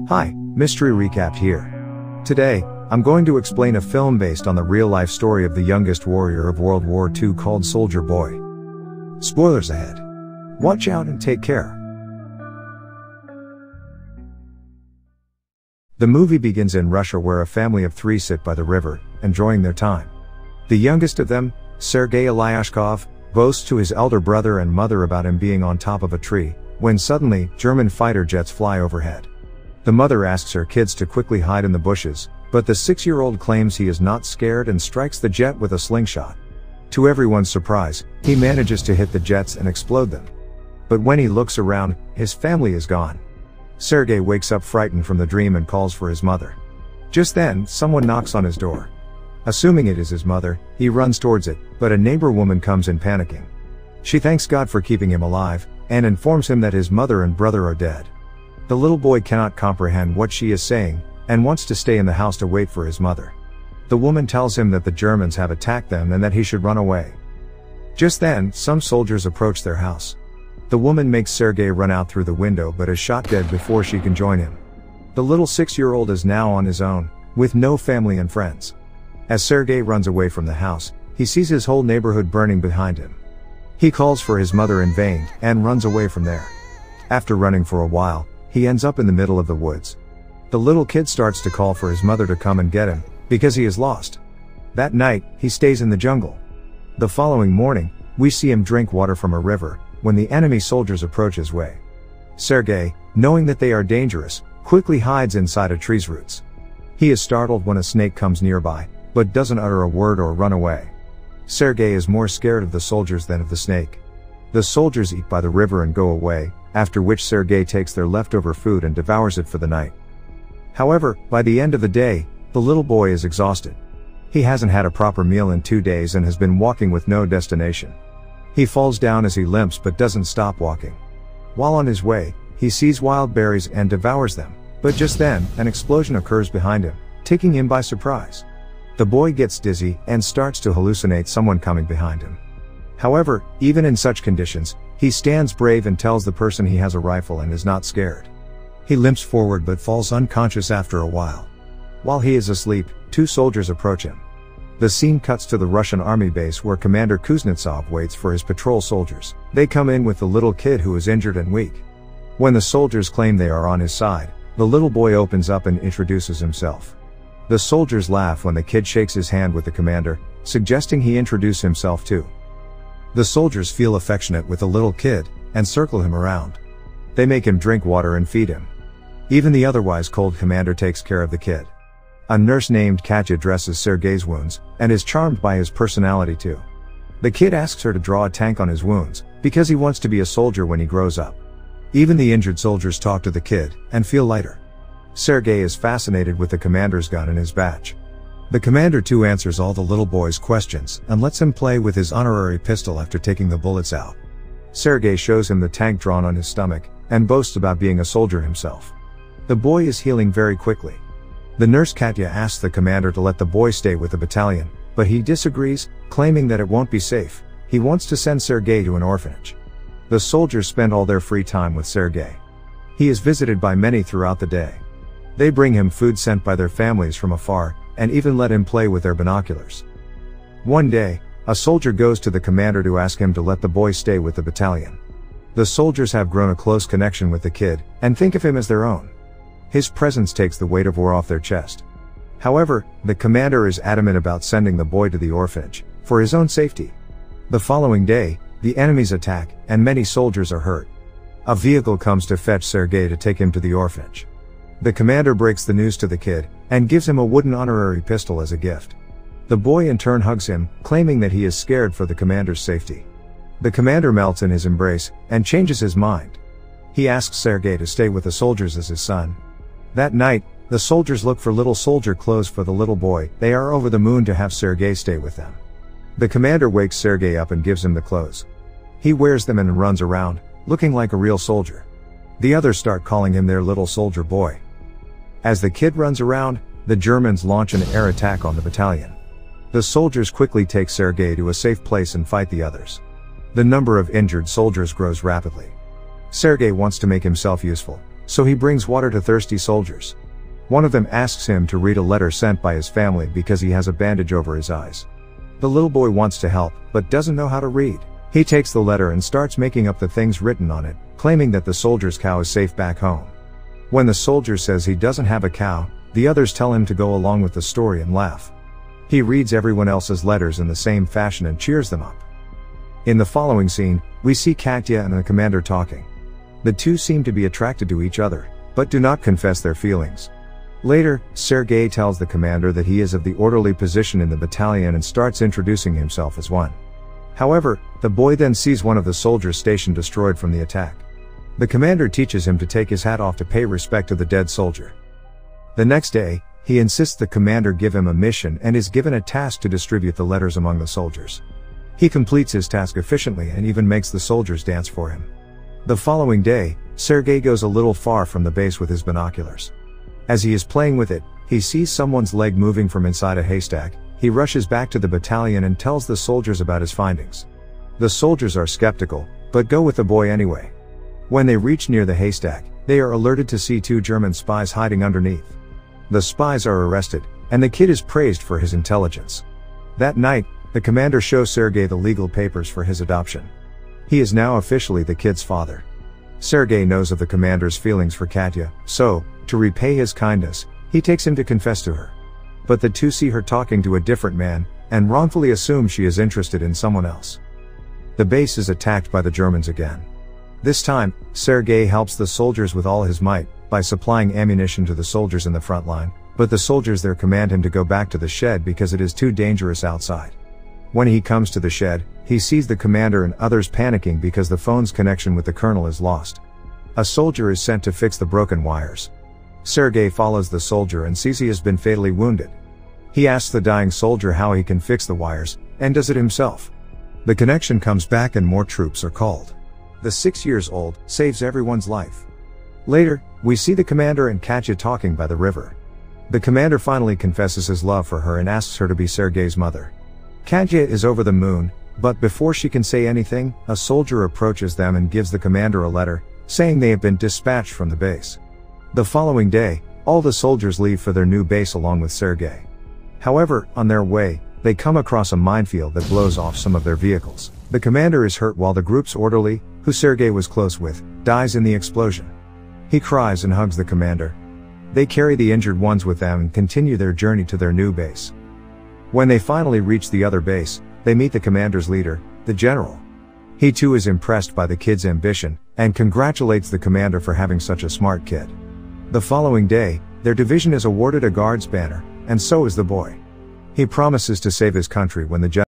Hi, Mystery Recap here. Today, I'm going to explain a film based on the real-life story of the youngest warrior of World War II called Soldier Boy. Spoilers ahead. Watch out and take care. The movie begins in Russia, where a family of three sit by the river, enjoying their time. The youngest of them, Sergei Aleshkov, boasts to his elder brother and mother about him being on top of a tree, when suddenly, German fighter jets fly overhead. The mother asks her kids to quickly hide in the bushes, but the 6-year-old claims he is not scared and strikes the jet with a slingshot. To everyone's surprise, he manages to hit the jets and explode them. But when he looks around, his family is gone. Sergei wakes up frightened from the dream and calls for his mother. Just then, someone knocks on his door. Assuming it is his mother, he runs towards it, but a neighbor woman comes in panicking. She thanks God for keeping him alive, and informs him that his mother and brother are dead. The little boy cannot comprehend what she is saying, and wants to stay in the house to wait for his mother. The woman tells him that the Germans have attacked them and that he should run away. Just then, some soldiers approach their house. The woman makes Sergei run out through the window but is shot dead before she can join him. The little 6-year-old is now on his own, with no family and friends. As Sergei runs away from the house, he sees his whole neighborhood burning behind him. He calls for his mother in vain, and runs away from there. After running for a while, he ends up in the middle of the woods. The little kid starts to call for his mother to come and get him, because he is lost. That night, he stays in the jungle. The following morning, we see him drink water from a river, when the enemy soldiers approach his way. Sergei, knowing that they are dangerous, quickly hides inside a tree's roots. He is startled when a snake comes nearby, but doesn't utter a word or run away. Sergei is more scared of the soldiers than of the snake. The soldiers eat by the river and go away, after which Sergei takes their leftover food and devours it for the night. However, by the end of the day, the little boy is exhausted. He hasn't had a proper meal in 2 days and has been walking with no destination. He falls down as he limps but doesn't stop walking. While on his way, he sees wild berries and devours them, but just then, an explosion occurs behind him, taking him by surprise. The boy gets dizzy and starts to hallucinate someone coming behind him. However, even in such conditions, he stands brave and tells the person he has a rifle and is not scared. He limps forward but falls unconscious after a while. While he is asleep, 2 soldiers approach him. The scene cuts to the Russian army base where Commander Kuznetsov waits for his patrol soldiers. They come in with the little kid who is injured and weak. When the soldiers claim they are on his side, the little boy opens up and introduces himself. The soldiers laugh when the kid shakes his hand with the commander, suggesting he introduce himself too. The soldiers feel affectionate with the little kid, and circle him around. They make him drink water and feed him. Even the otherwise cold commander takes care of the kid. A nurse named Katya dresses Sergei's wounds, and is charmed by his personality too. The kid asks her to draw a tank on his wounds, because he wants to be a soldier when he grows up. Even the injured soldiers talk to the kid, and feel lighter. Sergei is fascinated with the commander's gun and his badge. The commander too answers all the little boy's questions, and lets him play with his honorary pistol after taking the bullets out. Sergei shows him the tank drawn on his stomach, and boasts about being a soldier himself. The boy is healing very quickly. The nurse Katya asks the commander to let the boy stay with the battalion, but he disagrees, claiming that it won't be safe. He wants to send Sergei to an orphanage. The soldiers spend all their free time with Sergei. He is visited by many throughout the day. They bring him food sent by their families from afar, and even let him play with their binoculars. One day, a soldier goes to the commander to ask him to let the boy stay with the battalion. The soldiers have grown a close connection with the kid, and think of him as their own. His presence takes the weight of war off their chest. However, the commander is adamant about sending the boy to the orphanage, for his own safety. The following day, the enemies attack, and many soldiers are hurt. A vehicle comes to fetch Sergei to take him to the orphanage. The commander breaks the news to the kid, and gives him a wooden honorary pistol as a gift. The boy in turn hugs him, claiming that he is scared for the commander's safety. The commander melts in his embrace, and changes his mind. He asks Sergei to stay with the soldiers as his son. That night, the soldiers look for little soldier clothes for the little boy. They are over the moon to have Sergei stay with them. The commander wakes Sergei up and gives him the clothes. He wears them and runs around, looking like a real soldier. The others start calling him their little soldier boy. As the kid runs around, the Germans launch an air attack on the battalion. The soldiers quickly take Sergei to a safe place and fight the others. The number of injured soldiers grows rapidly. Sergei wants to make himself useful, so he brings water to thirsty soldiers. One of them asks him to read a letter sent by his family because he has a bandage over his eyes. The little boy wants to help, but doesn't know how to read. He takes the letter and starts making up the things written on it, claiming that the soldier's cow is safe back home. When the soldier says he doesn't have a cow, the others tell him to go along with the story and laugh. He reads everyone else's letters in the same fashion and cheers them up. In the following scene, we see Katya and the commander talking. The two seem to be attracted to each other, but do not confess their feelings. Later, Sergei tells the commander that he is of the orderly position in the battalion and starts introducing himself as one. However, the boy then sees one of the soldiers' station destroyed from the attack. The commander teaches him to take his hat off to pay respect to the dead soldier. The next day, he insists the commander give him a mission and is given a task to distribute the letters among the soldiers. He completes his task efficiently and even makes the soldiers dance for him. The following day, Sergei goes a little far from the base with his binoculars. As he is playing with it, he sees someone's leg moving from inside a haystack. He rushes back to the battalion and tells the soldiers about his findings. The soldiers are skeptical, but go with the boy anyway. When they reach near the haystack, they are alerted to see two German spies hiding underneath. The spies are arrested, and the kid is praised for his intelligence. That night, the commander shows Sergei the legal papers for his adoption. He is now officially the kid's father. Sergei knows of the commander's feelings for Katya, so, to repay his kindness, he takes him to confess to her. But the two see her talking to a different man, and wrongfully assume she is interested in someone else. The base is attacked by the Germans again. This time, Sergei helps the soldiers with all his might, by supplying ammunition to the soldiers in the front line, but the soldiers there command him to go back to the shed because it is too dangerous outside. When he comes to the shed, he sees the commander and others panicking because the phone's connection with the colonel is lost. A soldier is sent to fix the broken wires. Sergei follows the soldier and sees he has been fatally wounded. He asks the dying soldier how he can fix the wires, and does it himself. The connection comes back and more troops are called. The 6-year-old saves everyone's life. Later, we see the commander and Katya talking by the river. The commander finally confesses his love for her and asks her to be Sergei's mother. Katya is over the moon, but before she can say anything, a soldier approaches them and gives the commander a letter, saying they have been dispatched from the base. The following day, all the soldiers leave for their new base along with Sergei. However, on their way, they come across a minefield that blows off some of their vehicles. The commander is hurt while the group's orderly, who Sergei was close with, dies in the explosion. He cries and hugs the commander. They carry the injured ones with them and continue their journey to their new base. When they finally reach the other base, they meet the commander's leader, the general. He too is impressed by the kid's ambition, and congratulates the commander for having such a smart kid. The following day, their division is awarded a guards banner, and so is the boy. He promises to save his country when the